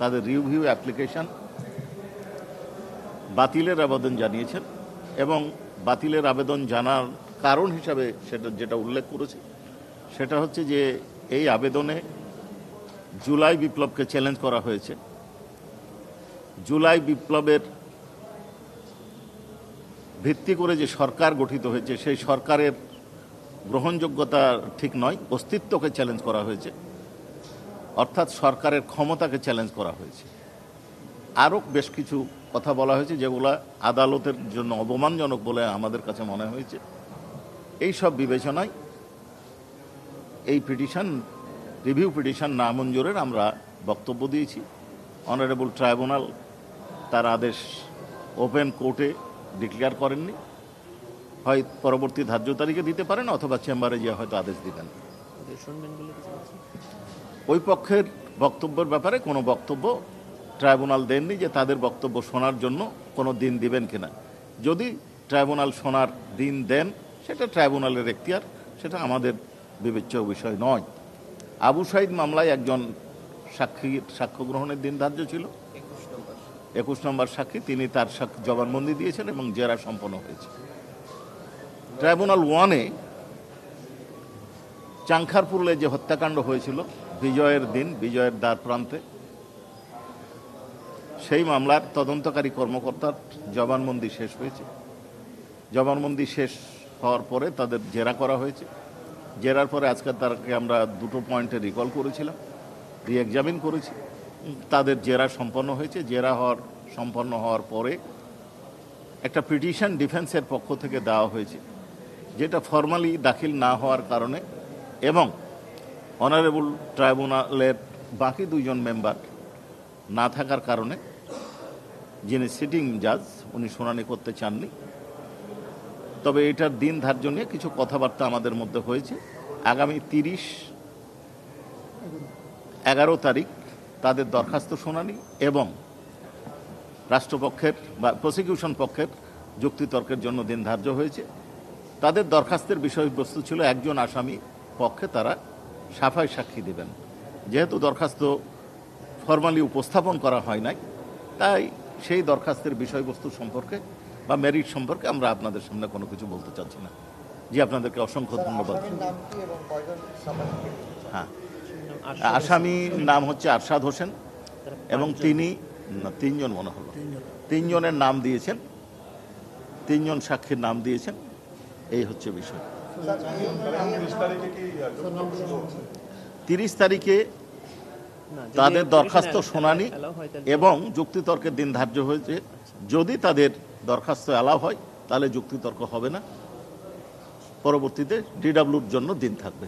তাদের review application বাতিলের আবেদন জানিয়েছেন এবং বাতিলের আবেদন জানার কারণ হিসাবে যেটা উল্লেখ করেছে সেটা হচ্ছে যে এই আবেদনে জুলাই বিপ্লবকে চ্যালেঞ্জ করা হয়েছে। জুলাই বিপ্লবের ভিত্তি করে যে সরকার গঠিত হয়েছে সেই সরকারের গ্রহণযোগ্যতা ঠিক নয়, অস্তিত্বকে চ্যালেঞ্জ করা হয়েছে, অর্থাৎ সরকারের ক্ষমতাকে চ্যালেঞ্জ করা হয়েছে। আরও বেশ কিছু কথা বলা হয়েছে যেগুলো আদালতের জন্য অপমানজনক বলে আমাদের কাছে মনে হয়েছে। এই সব বিবেচনায় এই রিভিউ পিটিশন নামঞ্জুরের আমরা বক্তব্য দিয়েছি। অনারেবল ট্রাইব্যুনাল তার আদেশ ওপেন কোর্টে ডিক্লেয়ার করেননি, হয় পরবর্তী ধার্য তারিখে দিতে পারেন অথবা চেম্বারে গিয়ে হয়তো আদেশ দিবেন। ওই পক্ষের বক্তব্যের ব্যাপারে কোনো বক্তব্য ট্রাইব্যুনাল দেননি যে তাদের বক্তব্য শোনার জন্য কোনো দিন দিবেন কিনা। যদি ট্রাইব্যুনাল শোনার দিন দেন সেটা ট্রাইব্যুনালের এখতিয়ার, সেটা আমাদের বিবেচ্য বিষয় নয়। আবু সাঈদ মামলায় একজন সাক্ষ্য গ্রহণের দিন ধার্য ছিল, 21 নম্বর সাক্ষী, তিনি তার জবানবন্দি দিয়েছেন এবং জেরা সম্পন্ন হয়েছে। ট্রাইব্যুনাল 1-এ চাংখারপুলে যে হত্যাকাণ্ড হয়েছিল বিজয়ের দিন, বিজয়ের দ্বার প্রান্তে, সেই মামলার তদন্তকারী কর্মকর্তার জবানবন্দি শেষ হয়েছে। জবানবন্দি শেষ হওয়ার পরে তাদের জেরা করা হয়েছে। জেরার পরে আজকে তাকে আমরা দুটো পয়েন্টে রিকল করেছিলাম, রিএক্সামিন করেছি। তাদের জেরা সম্পন্ন হয়েছে। জেরা সম্পন্ন হওয়ার পরে একটা পিটিশন ডিফেন্সের পক্ষ থেকে দেওয়া হয়েছে, যেটা ফর্মালি দাখিল না হওয়ার কারণে এবং অনারেবল ট্রাইব্যুনালের বাকি 2 জন মেম্বার না থাকার কারণে যিনি সিটিং জাজ উনি শুনানি করতে চাননি। তবে এটার দিন ধার্য নিয়ে কিছু কথাবার্তা আমাদের মধ্যে হয়েছে। আগামী 11 তারিখ তাদের দরখাস্ত শুনানি এবং রাষ্ট্রপক্ষের বা প্রসিকিউশন পক্ষের যুক্তিতর্কের জন্য দিন ধার্য হয়েছে। তাদের দরখাস্তের বিষয়বস্তু ছিল একজন আসামি পক্ষে তারা সাফাই সাক্ষী দেবেন। যেহেতু দরখাস্ত ফর্মালি উপস্থাপন করা হয় নাই, তাই সেই দরখাস্তের বিষয়বস্তু সম্পর্কে বা মেরিট সম্পর্কে আমরা আপনাদের সামনে কোনো কিছু বলতে চাচ্ছি না। জি, আপনাদেরকে অসংখ্য ধন্যবাদ। হ্যাঁ, আসামির নাম হচ্ছে আরশাদ হোসেন এবং তিনি 3 জন মনে হলো, 3 জনের নাম দিয়েছেন, 3 জন সাক্ষীর নাম দিয়েছেন। এই হচ্ছে বিষয়। 30 তারিখে তাদের দরখাস্ত শুনানি এবং যুক্তিতর্কের দিন ধার্য হয়েছে। যদি তাদের দরখাস্ত অ্যালাউ হয় তাহলে যুক্তিতর্ক হবে না, পরবর্তীতে ডিডব্লিউর জন্য দিন থাকবে।